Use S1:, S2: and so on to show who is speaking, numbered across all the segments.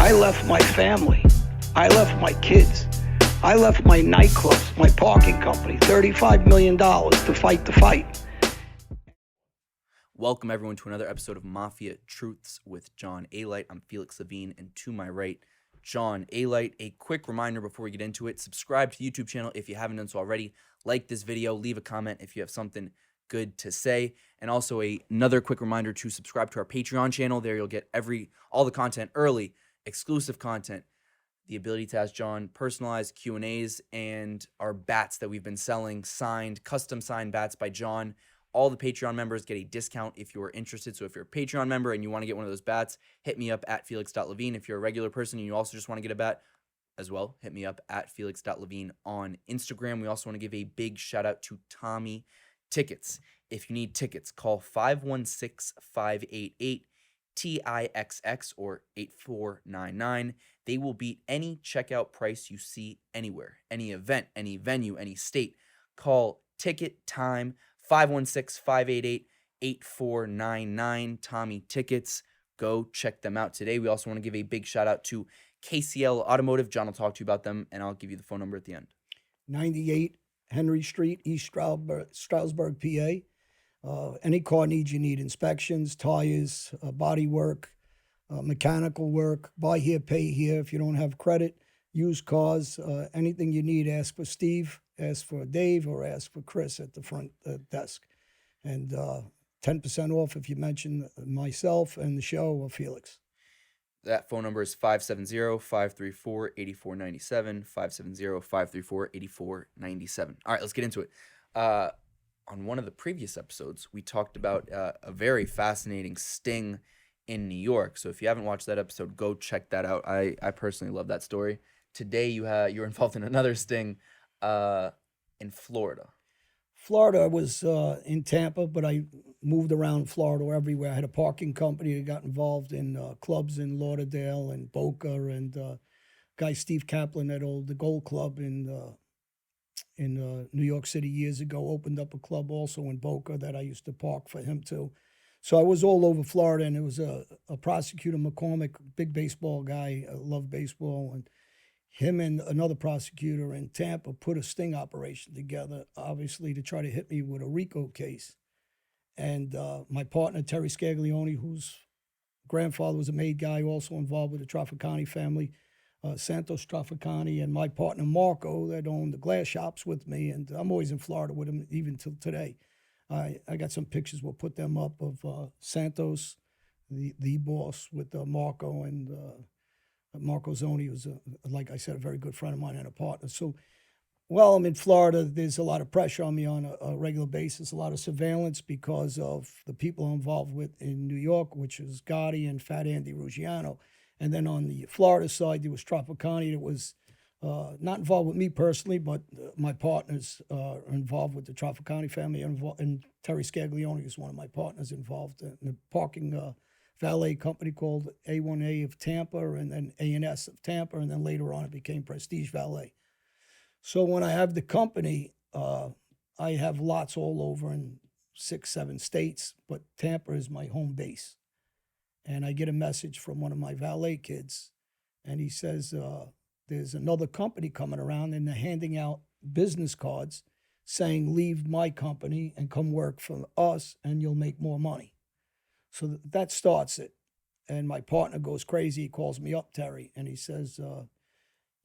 S1: I left my family. I left my kids. I left my nightclubs, my parking company, $35 million to fight the fight.
S2: Welcome everyone to another episode of Mafia Truths with John Alite. I'm Felix Levine, and to my right, John Alite. A quick reminder before we get into it, subscribe to the YouTube channel if you haven't done so already. Like this video, leave a comment if you have something good to say. And also another quick reminder to subscribe to our Patreon channel. There you'll get all the content early, exclusive content, the ability to ask John personalized Q&As, and our bats that we've been selling, signed, custom signed bats by John. All the Patreon members get a discount if you are interested. So if you're a Patreon member and you want to get one of those bats, hit me up at felix.levine. If you're a regular person and you also just want to get a bat as well, hit me up at felix.levine on Instagram. We also want to give a big shout out to Tommy Tickets. If you need tickets, call 516-588-TIXX or 8499. They will beat any checkout price you see anywhere, any event, any venue, any state. Call Ticket Time, 516-588-8499. Tommy Tickets. Go check them out today. We also want to give a big shout out to KCL Automotive. John will talk to you about them, and I'll give you the phone number at the end.
S3: 98 Henry Street, East Stroudsburg, PA. Any car needs you need inspections, tires, body work, mechanical work, buy here, pay here. If you don't have credit, used cars, anything you need, ask for Steve, ask for Dave, or ask for Chris at the front desk. And 10% off if you mention myself and the show or Felix.
S2: That phone number is 570-534-8497, 570-534-8497. All right, let's get into it. On one of the previous episodes, we talked about a very fascinating sting in New York. So if you haven't watched that episode, go check that out. I personally love that story. Today, you're involved in another sting in Florida.
S3: Florida, I was in Tampa, but I moved around Florida everywhere. I had a parking company that got involved in clubs in Lauderdale and Boca, and guy Steve Kaplan at the Gold Club in New York City years ago opened up a club also in Boca that I used to park for him too. So I was all over Florida, and it was a prosecutor, McCormick, big baseball guy, loved baseball, and him and another prosecutor in Tampa put a sting operation together, obviously to try to hit me with a RICO case. And my partner, Terry Scaglione, whose grandfather was a made guy, also involved with the Trafficani family, Santos Trafficani, and my partner, Marco, that owned the glass shops with me. And I'm always in Florida with him, even till today. I got some pictures, we'll put them up, of Santos, the boss, with Marco, and Marco Zoni was, like I said, a very good friend of mine and a partner. So, well, I'm in Florida. There's a lot of pressure on me on a regular basis, a lot of surveillance because of the people I'm involved with in New York, which is Gotti and Fat Andy Ruggiano. And then on the Florida side, there was Trafficani that was not involved with me personally, but my partners are involved with the Trafficani family, and Terry Scaglione is one of my partners involved in the parking valet company called A1A of Tampa, and then A&S of Tampa, and then later on it became Prestige Valet. So when I have the company, I have lots all over in 6-7 states, but Tampa is my home base. And I get a message from one of my valet kids, and he says, there's another company coming around, and they're handing out business cards saying, leave my company and come work for us, and you'll make more money. So that starts it. And my partner goes crazy. He calls me up, Terry, and he says,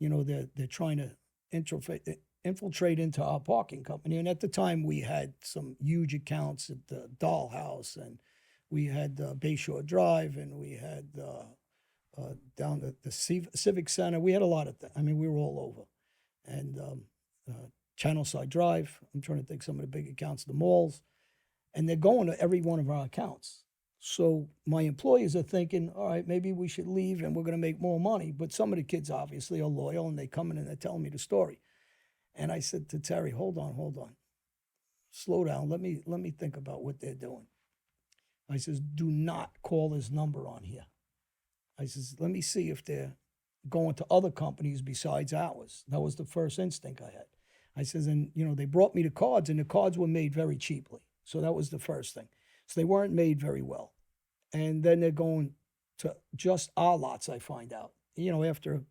S3: they're trying to infiltrate into our parking company. And at the time, we had some huge accounts at the Dollhouse, and we had Bayshore Drive, and we had down at the Civic Center. We had a lot of things. I mean, we were all over. And Channelside Drive. I'm trying to think some of the big accounts, the malls. And they're going to every one of our accounts. So my employees are thinking, all right, maybe we should leave and we're going to make more money. But some of the kids obviously are loyal, and they come in and they're telling me the story. And I said to Terry, hold on. Slow down. Let me think about what they're doing. I says, do not call this number on here. I says, let me see if they're going to other companies besides ours. That was the first instinct I had. I says, and they brought me the cards, and the cards were made very cheaply. So that was the first thing. So they weren't made very well. And then they're going to just our lots, I find out, after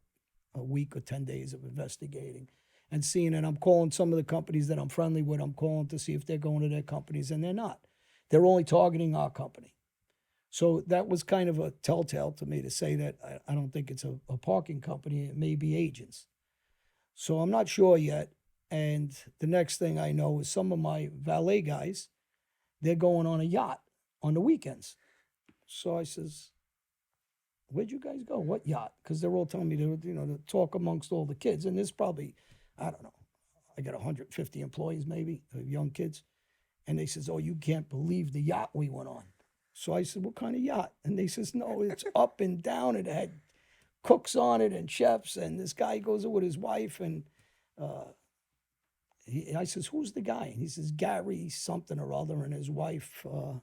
S3: a week or 10 days of investigating and seeing it, I'm calling some of the companies that I'm friendly with. I'm calling to see if they're going to their companies, and they're not. They're only targeting our company. So that was kind of a telltale to me to say that I don't think it's a parking company. It may be agents. So I'm not sure yet. And the next thing I know is some of my valet guys, they're going on a yacht on the weekends. So I says, where'd you guys go? What yacht? Because they're all telling me to talk amongst all the kids. And there's probably, I don't know, I got 150 employees maybe, young kids. And they says, oh, you can't believe the yacht we went on. So I said, what kind of yacht? And they says, no, it's up and down. It had cooks on it and chefs. And this guy goes with his wife. And I says, who's the guy? And he says, Gary something or other. And his wife, I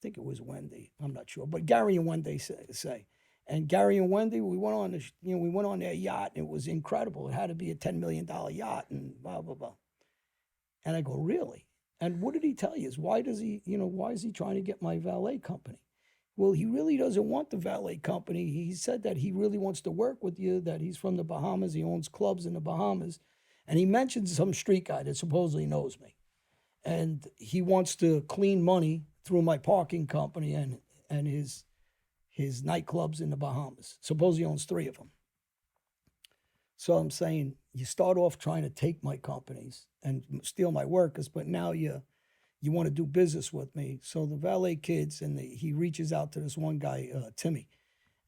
S3: think it was Wendy. I'm not sure. But Gary and Wendy say. And Gary and Wendy, we went on we went on their yacht. And it was incredible. It had to be a $10 million yacht and blah, blah, blah. And I go, really? And what did he tell you? Why is he trying to get my valet company? Well, he really doesn't want the valet company. He said that he really wants to work with you, that he's from the Bahamas. He owns clubs in the Bahamas. And he mentions some street guy that supposedly knows me. And he wants to clean money through my parking company and his nightclubs in the Bahamas. Supposedly he owns 3 of them. So I'm saying, you start off trying to take my companies and steal my workers, but now you want to do business with me. So the valet kids, and he reaches out to this one guy, Timmy.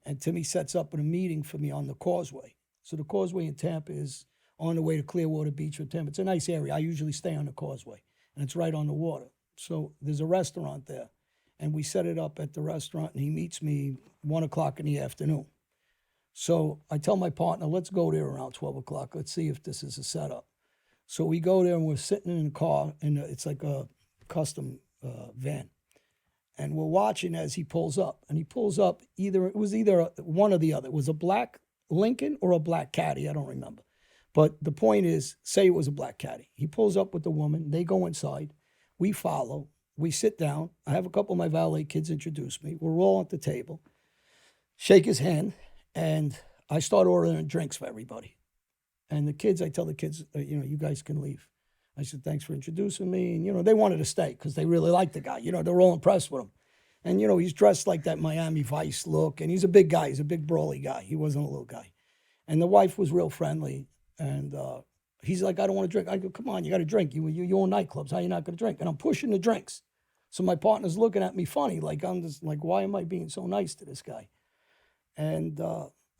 S3: And Timmy sets up a meeting for me on the Causeway. So the Causeway in Tampa is on the way to Clearwater Beach or Tampa. It's a nice area. I usually stay on the Causeway, and it's right on the water. So there's a restaurant there. And we set it up at the restaurant, and he meets me 1 o'clock in the afternoon. So I tell my partner, let's go there around 12 o'clock. Let's see if this is a setup. So we go there, and we're sitting in a car, and it's like a custom van. And we're watching as he pulls up. And he pulls up, it was either one or the other. It was a black Lincoln or a black Caddy. I don't remember. But the point is, say it was a black Caddy. He pulls up with the woman. They go inside. We follow. We sit down. I have a couple of my valet kids introduce me. We're all at the table. Shake his hand. And I start ordering drinks for everybody. And the kids, I tell the kids, you guys can leave. I said, thanks for introducing me. And, they wanted to stay because they really liked the guy. They're all impressed with him. And, he's dressed like that Miami Vice look. And he's a big guy. He's a big, brawly guy. He wasn't a little guy. And the wife was real friendly. And he's like, I don't want to drink. I go, come on, you got to drink. You own nightclubs. How are you not going to drink? And I'm pushing the drinks. So my partner's looking at me funny. Like, I'm just like, why am I being so nice to this guy? And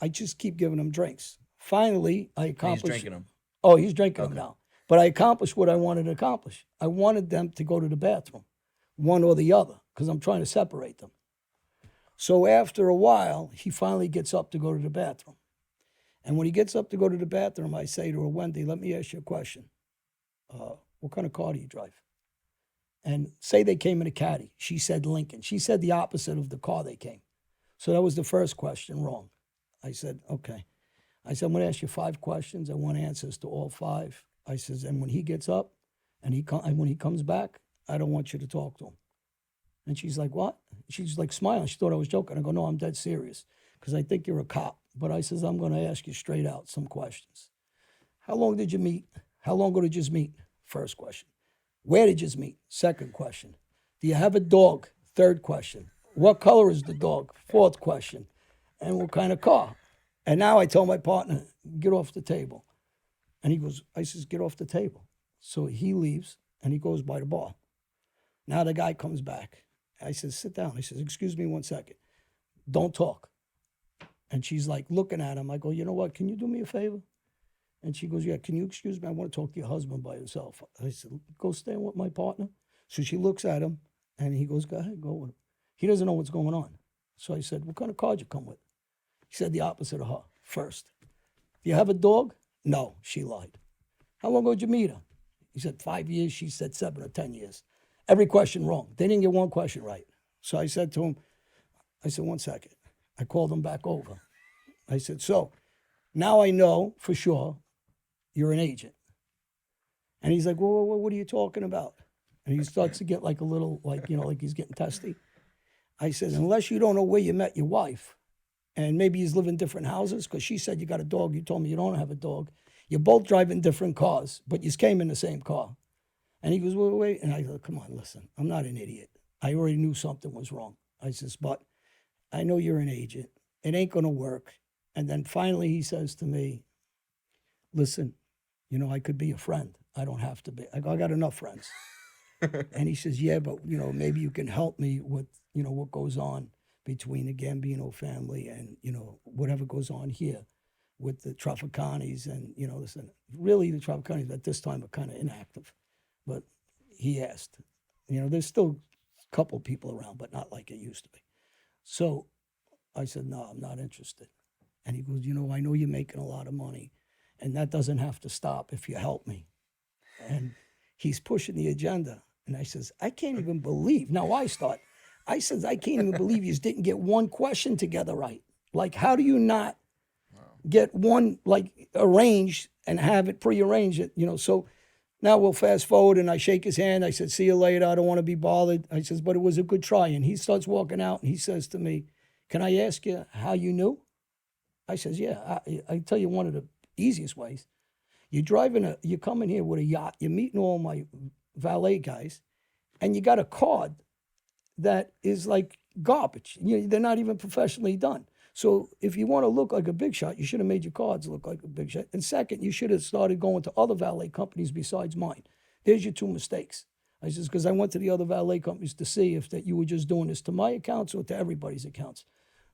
S3: I just keep giving him drinks. Finally, I accomplished.
S2: He's drinking them.
S3: Oh, he's drinking them now. But I accomplished what I wanted to accomplish. I wanted them to go to the bathroom, one or the other, because I'm trying to separate them. So after a while, he finally gets up to go to the bathroom. And when he gets up to go to the bathroom, I say to her, Wendy, let me ask you a question. What kind of car do you drive? And say they came in a Caddy. She said Lincoln. She said the opposite of the car they came. So that was the first question wrong. I said, okay. I said, I'm going to ask you 5 questions. I want answers to all 5. I says, and when he gets up and when he comes back, I don't want you to talk to him. And she's like, what? She's like smiling. She thought I was joking. I go, no, I'm dead serious because I think you're a cop. But I says, I'm going to ask you straight out some questions. How long did you meet? How long ago did you meet? First question. Where did you meet? Second question. Do you have a dog? Third question. What color is the dog? Fourth question. And what kind of car? And now I tell my partner, get off the table. And he goes, I says, get off the table. So he leaves and he goes by the bar. Now the guy comes back. I says, sit down. I says, excuse me 1 second. Don't talk. And she's like looking at him. I go, you know what? Can you do me a favor? And she goes, yeah, can you excuse me? I want to talk to your husband by himself. I said, go stand with my partner. So she looks at him and he goes, go ahead, go with him. He doesn't know what's going on. So I said, what kind of car did you come with? He said the opposite of her. First. Do you have a dog? No, she lied. How long ago did you meet her? He said 5 years. She said 7 or 10 years. Every question wrong. They didn't get one question right. So I said to him, 1 second. I called him back over. I said, so now I know for sure you're an agent. And he's like, well, what are you talking about? And he starts to get like a little, like he's getting testy. I said, unless you don't know where you met your wife and maybe you live in different houses, because she said you got a dog. You told me you don't have a dog. You're both driving different cars, but you came in the same car. And he goes, wait. And I go, come on, listen, I'm not an idiot. I already knew something was wrong. I says, but I know you're an agent. It ain't going to work. And then finally he says to me, listen, you know, I could be a friend. I don't have to be. I go, I got enough friends. And he says, yeah, but, you know, maybe you can help me with, you know, what goes on between the Gambino family and, you know, whatever goes on here with the Traficanis. And, you know, listen, really the Traficanis at this time are kind of inactive. But he asked, you know, there's still a couple people around, but not like it used to be. So I said, no, I'm not interested. And he goes, you know, I know you're making a lot of money, and that doesn't have to stop if you help me. And he's pushing the agenda. And I says, I can't even believe. Now I says, I can't even believe you didn't get one question together right. Like, how do you not get one, like, arranged and have it prearranged, you know? So now we'll fast forward, and I shake his hand. I said, see you later. I don't want to be bothered. I says, but it was a good try. And he starts walking out, and he says to me, can I ask you how you knew? I says, yeah, I tell you one of the easiest ways. You're coming here with a yacht. You're meeting all my valet guys, and you got a card that is like garbage. They're not even professionally done. So if you want to look like a big shot, you should have made your cards look like a big shot. And second, you should have started going to other valet companies besides mine. There's your two mistakes. I says, because I went to the other valet companies to see if that you were just doing this to my accounts or to everybody's accounts.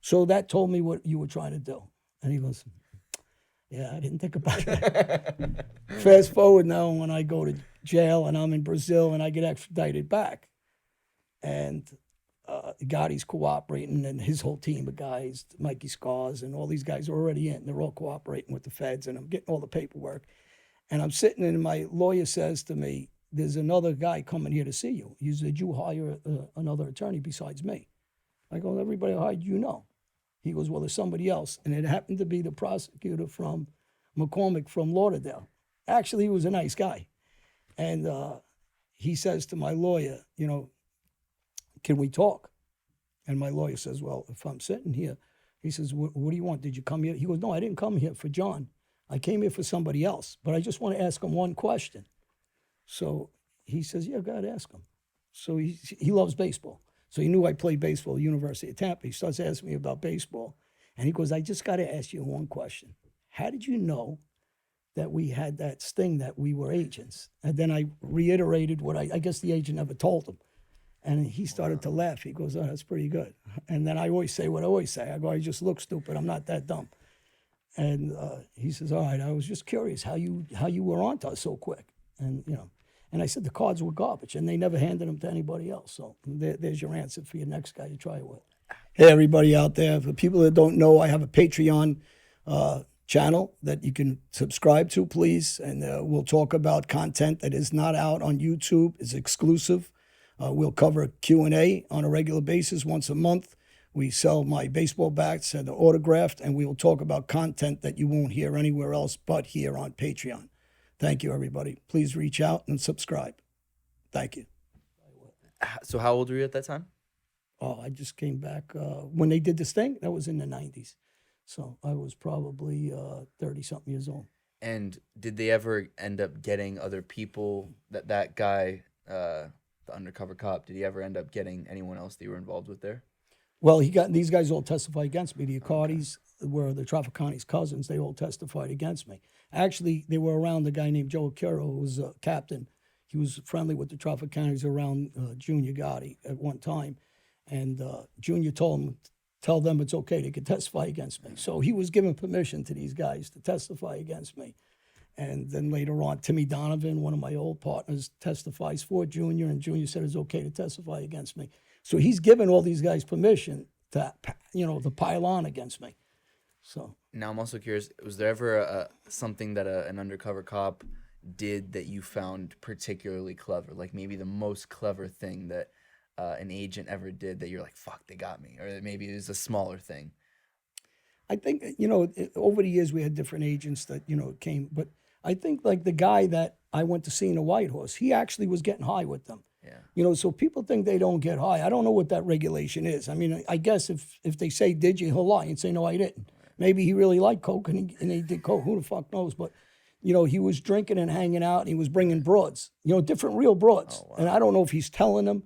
S3: So that told me what you were trying to do. And he goes, yeah, I didn't think about that. Fast forward now, when I go to jail and I'm in Brazil and I get extradited back, and Gotti's cooperating, and his whole team of guys, Mikey Scars and all these guys are already in. They're all cooperating with the feds, and I'm getting all the paperwork. And I'm sitting, and my lawyer says to me, there's another guy coming here to see you. He says, did you hire another attorney besides me? I go, everybody I hired, you know. He goes, well, there's somebody else. And it happened to be the prosecutor from McCormick from Lauderdale. Actually, he was a nice guy. And he says to my lawyer, you know, can we talk? And my lawyer says, well, if I'm sitting here, he says, what do you want? Did you come here? He goes, no, I didn't come here for John. I came here for somebody else, but I just want to ask him one question. So he says, yeah, go ahead, ask him. So he loves baseball. So he knew I played baseball at the University of Tampa. He starts asking me about baseball. And he goes, I just got to ask you one question. How did you know that we had that sting that we were agents? And then I reiterated what I guess the agent never told him. And he started to laugh. He goes, oh, that's pretty good. And then I always say what I always say. I go, I just look stupid. I'm not that dumb. And he says, all right, I was just curious how you were on to us so quick. And, you know, and I said the cards were garbage, and they never handed them to anybody else. So there's your answer for your next guy you try it with. Hey, everybody out there. For people that don't know, I have a Patreon channel that you can subscribe to, please. And we'll talk about content that is not out on YouTube. It's exclusive. We'll cover Q&A on a regular basis once a month. We sell my baseball bats and they're autographed, and we will talk about content that you won't hear anywhere else but here on Patreon. Thank you, everybody. Please reach out and subscribe. Thank you.
S2: So how old were you at that time?
S3: Oh, I just came back. When they did this thing, that was in the 90s. So I was probably 30-something years old.
S2: And did they ever end up getting other people, that guy, the undercover cop, did he ever end up getting anyone else that you were involved with there?
S3: Well, these guys all testified against me. The Accardis were the Traficani's cousins. They all testified against me. Actually, they were around a guy named Joe Acuro, who was a captain. He was friendly with the Traficanis around Junior Gotti at one time. And Junior told him, tell them it's okay, they could testify against me. So he was giving permission to these guys to testify against me. And then later on, Timmy Donovan, one of my old partners, testifies for Junior, and Junior said it's okay to testify against me. So he's given all these guys permission to, to pile on against me. So
S2: now I'm also curious, was there ever something that an undercover cop did that you found particularly clever? Like maybe the most clever thing that an agent ever did that you're like, fuck, they got me. Or maybe it was a smaller thing.
S3: I think, over the years we had different agents that, came. But I think like the guy that I went to see in the White Horse, he actually was getting high with them.
S2: Yeah.
S3: So people think they don't get high. I don't know what that regulation is. I mean, I guess if they say, did you, he'll lie and say, no, I didn't. Maybe he really liked coke and he did coke. Who the fuck knows? But, he was drinking and hanging out and he was bringing broads, different real broads.
S2: Oh, wow.
S3: And I don't know if he's telling them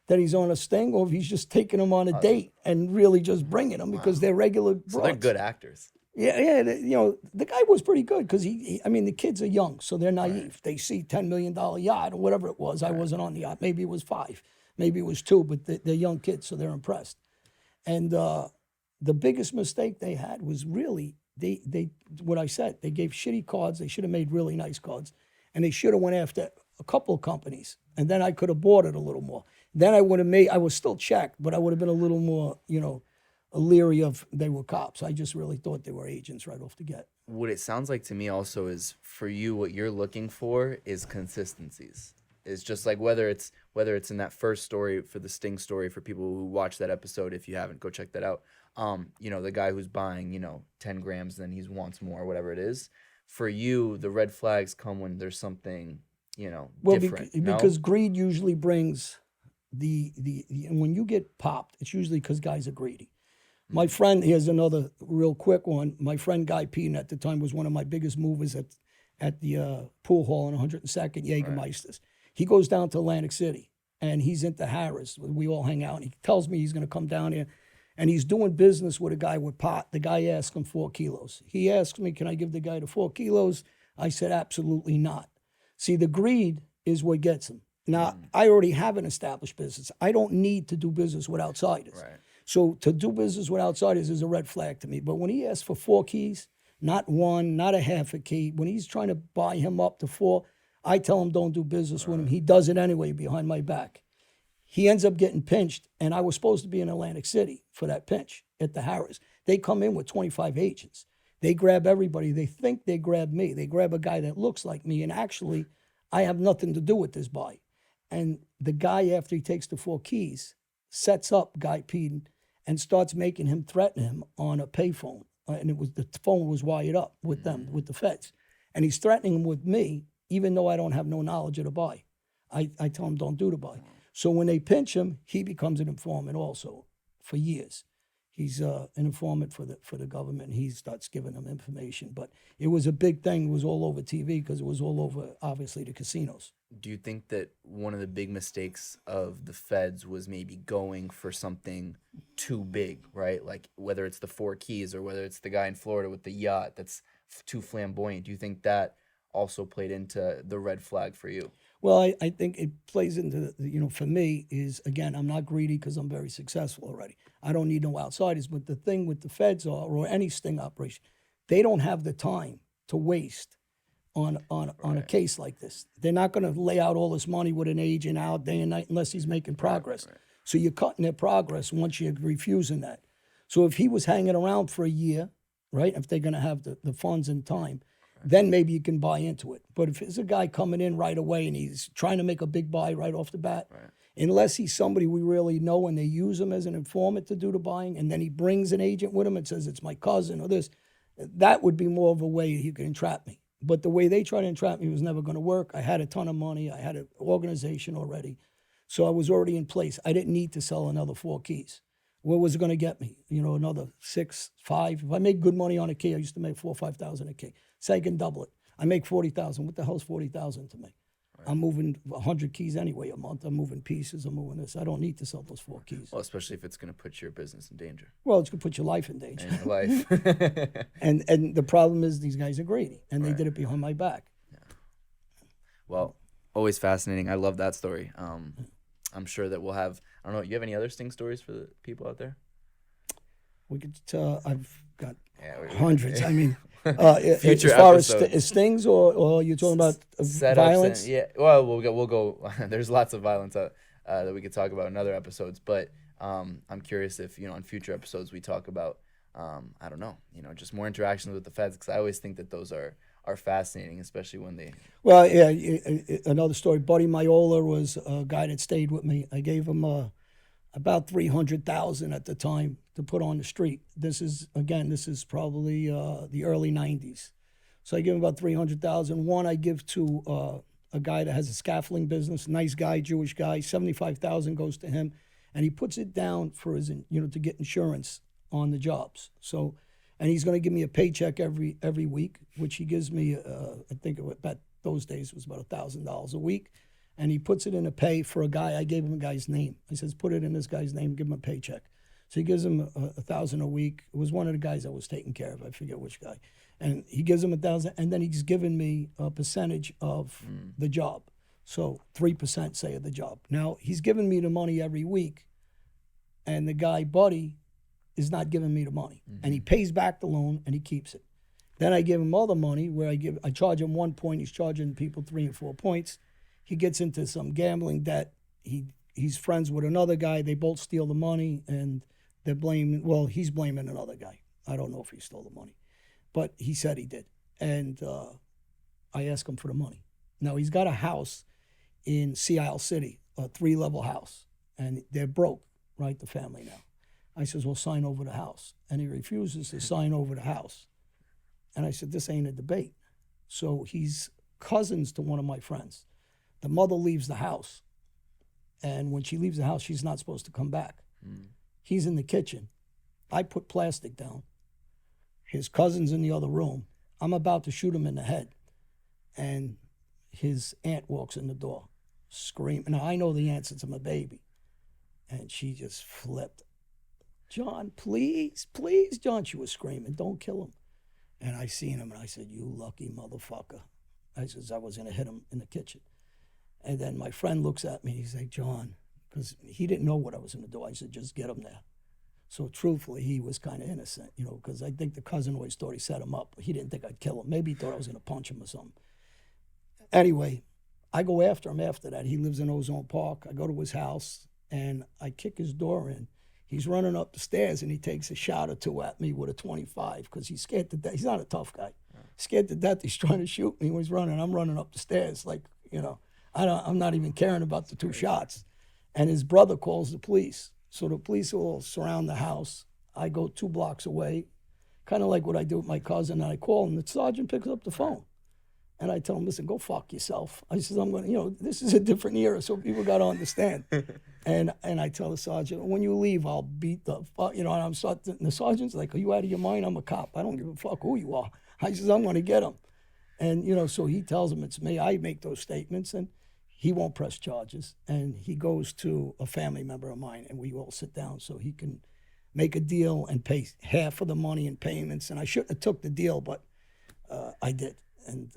S3: that he's on a sting or if he's just taking them on a date and really just bringing them because they're regular broads.
S2: So they're good actors.
S3: Yeah. The guy was pretty good because the kids are young, so they're naive.
S2: Right.
S3: They see $10 million yacht or whatever it was. I wasn't on the yacht. Maybe it was 5, maybe it was 2, but they're young kids, so they're impressed. And the biggest mistake they had was really they what I said. They gave shitty cards. They should have made really nice cards, and they should have went after a couple of companies, and then I could have bought it a little more. Then I would have made. I was still checked, but I would have been a little more, leery of they were cops. I just really thought they were agents right off the get.
S2: What it sounds like to me also is for you, what you're looking for is consistencies. It's just like whether it's in that first story for the Sting story for people who watch that episode. If you haven't, go check that out. The guy who's buying 10 grams, then he wants more, whatever it is. For you, the red flags come when there's something different.
S3: Because greed usually brings the and when you get popped, it's usually because guys are greedy. My friend, here's another real quick one. My friend Guy Peden at the time was one of my biggest movers at the pool hall on 102nd, Jägermeisters. Right. He goes down to Atlantic City, and he's into Harris. We all hang out, and he tells me he's going to come down here, and he's doing business with a guy with pot. The guy asked him 4 kilos. He asked me, can I give the guy the 4 kilos? I said, absolutely not. See, the greed is what gets him. Now, I already have an established business. I don't need to do business with outsiders.
S2: Right.
S3: So to do business with outsiders is a red flag to me. But when he asks for 4 keys, not 1, not a half a key, when he's trying to buy him up to 4, I tell him don't do business with him. He does it anyway behind my back. He ends up getting pinched, and I was supposed to be in Atlantic City for that pinch at the Harris. They come in with 25 agents. They grab everybody. They think they grab me. They grab a guy that looks like me, and actually, I have nothing to do with this buy. And the guy, after he takes the 4 keys, sets up Guy Peden and starts making him threaten him on a payphone. And the phone was wired up with them, with the feds. And he's threatening him with me, even though I don't have no knowledge of the buy. I tell him don't do the buy. So when they pinch him, he becomes an informant also for years. He's an informant for the government. He starts giving them information. But it was a big thing. It was all over TV because it was all over, obviously, the casinos.
S2: Do you think that one of the big mistakes of the feds was maybe going for something too big, right? Like whether it's the 4 keys or whether it's the guy in Florida with the yacht that's too flamboyant. Do you think that also played into the red flag for you?
S3: Well, I think it plays into, for me is, again, I'm not greedy because I'm very successful already. I don't need no outsiders. But the thing with the feds or any sting operation, they don't have the time to waste on a case like this. They're not going to lay out all this money with an agent out day and night unless he's making progress. Right. So you're cutting their progress once you're refusing that. So if he was hanging around for a year, right, if they're going to have the funds and time, then maybe you can buy into it. But if it's a guy coming in right away and he's trying to make a big buy right off the bat, unless he's somebody we really know and they use him as an informant to do the buying, and then he brings an agent with him and says, it's my cousin or this, that would be more of a way he could entrap me. But the way they tried to entrap me was never going to work. I had a ton of money. I had an organization already. So I was already in place. I didn't need to sell another 4 keys. What was it going to get me? Another 6, 5. If I make good money on a key, I used to make 4,000 or 5,000 a key. Say I can double it. I make 40,000. What the hell's 40,000 to me? Right. I'm moving 100 keys anyway a month. I'm moving pieces. I'm moving this. I don't need to sell those 4 keys.
S2: Well, especially if it's going to put your business in danger.
S3: Well, it's going to put your life in danger.
S2: And your life.
S3: and the problem is these guys are greedy, and they did it behind my back.
S2: Yeah. Well, always fascinating. I love that story. I'm sure that we'll have, I don't know, you have any other Sting stories for the people out there?
S3: We could, I've got hundreds. I mean, as far as stings, or you're talking about violence?
S2: Yeah, well, we'll go. There's lots of violence that we could talk about in other episodes, but I'm curious if on future episodes we talk about I don't know, just more interactions with the feds, because I always think that those are fascinating, especially when they.
S3: Well, yeah, another story. Buddy Miola was a guy that stayed with me. I gave him about $300,000 at the time to put on the street. This is probably the early 90s. So I give him about $300,000. One I give to a guy that has a scaffolding business, nice guy, Jewish guy. 75,000 goes to him, and he puts it down for his, to get insurance on the jobs. So, and he's going to give me a paycheck every week, which he gives me. I think about those days it was about $1,000 a week, and he puts it in a pay for a guy. I gave him a guy's name. I says, put it in this guy's name, give him a paycheck. So he gives him $1,000 a week. It was one of the guys I was taking care of. I forget which guy. And he gives him $1,000, and then he's giving me a percentage of the job. So 3%, say, of the job. Now, he's giving me the money every week, and the guy, Buddy, is not giving me the money. And he pays back the loan, and he keeps it. Then I give him all the money where I charge him 1 point. He's charging people 3 and 4 points. He gets into some gambling debt. He's friends with another guy. They both steal the money, and they're blaming, well, he's blaming another guy. I don't know if he stole the money, but he said he did. And I asked him for the money. Now, he's got a house in Sea Isle City, a 3-level house, and they're broke, right, the family now. I says, well, sign over the house. And he refuses to sign over the house. And I said, this ain't a debate. So he's cousins to one of my friends. The mother leaves the house. And when she leaves the house, she's not supposed to come back. He's in the kitchen. I put plastic down. His cousin's in the other room. I'm about to shoot him in the head. And his aunt walks in the door, screaming. Now, I know the aunt since I'm a baby. And she just flipped. John, please, please, John. She was screaming, don't kill him. And I seen him, and I said, you lucky motherfucker. I says, I was going to hit him in the kitchen. And then my friend looks at me, he's like, John, because he didn't know what I was going to do. I said, just get him there. So truthfully, he was kind of innocent, because I think the cousin always thought he set him up. He didn't think I'd kill him. Maybe he thought I was going to punch him or something. Anyway, I go after him after that. He lives in Ozone Park. I go to his house, and I kick his door in. He's running up the stairs, and he takes a shot or two at me with a 25 because he's scared to death. He's not a tough guy. Scared to death. He's trying to shoot me. He's running. I'm running up the stairs like, I'm not even caring about the 2 shots. And his brother calls the police. So the police all surround the house. I go 2 blocks away, kind of like what I do with my cousin. And I call him. The sergeant picks up the phone. And I tell him, listen, go fuck yourself. I says, I'm going to, this is a different era, so people got to understand. and I tell the sergeant, when you leave, I'll beat the fuck, and the sergeant's like, are you out of your mind? I'm a cop. I don't give a fuck who you are. I says, I'm going to get him. And, so he tells him it's me. I make those statements, and he won't press charges. And he goes to a family member of mine, and we all sit down so he can make a deal and pay half of the money in payments. And I shouldn't have took the deal, but I did. And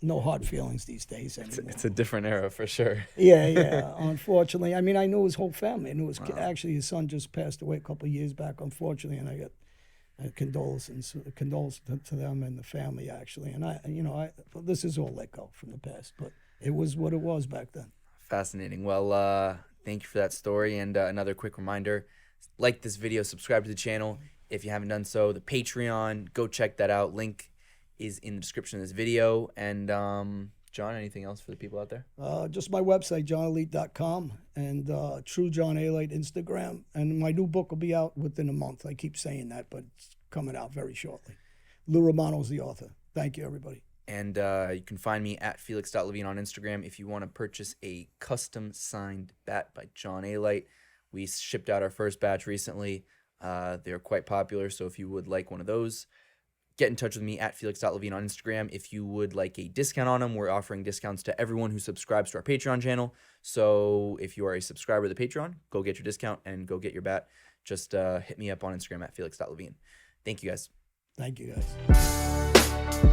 S3: no hard feelings these days anymore.
S2: It's a different era for sure.
S3: Yeah. Unfortunately, I mean, I knew his whole family. I knew his actually his son just passed away a couple of years back, unfortunately, and I got condolences to them and the family actually. And this is all let go from the past, but it was what it was back then.
S2: Fascinating. Well, thank you for that story. And another quick reminder: like this video, subscribe to the channel if you haven't done so. The Patreon, go check that out. Link is in the description of this video. And John, anything else for the people out there?
S3: Just my website, johnalite.com, and True John Alite Instagram. And my new book will be out within a month. I keep saying that, but it's coming out very shortly. Lou Romano's the author. Thank you, everybody.
S2: And you can find me at felix.levine on Instagram if you want to purchase a custom signed bat by John Alite. We shipped out our first batch recently. They're quite popular, so if you would like one of those, get in touch with me at felix.levine on Instagram. If you would like a discount on them, we're offering discounts to everyone who subscribes to our Patreon channel. So if you are a subscriber to the Patreon, go get your discount and go get your bat. Just hit me up on Instagram at felix.levine. Thank you, guys.
S3: Thank you, guys.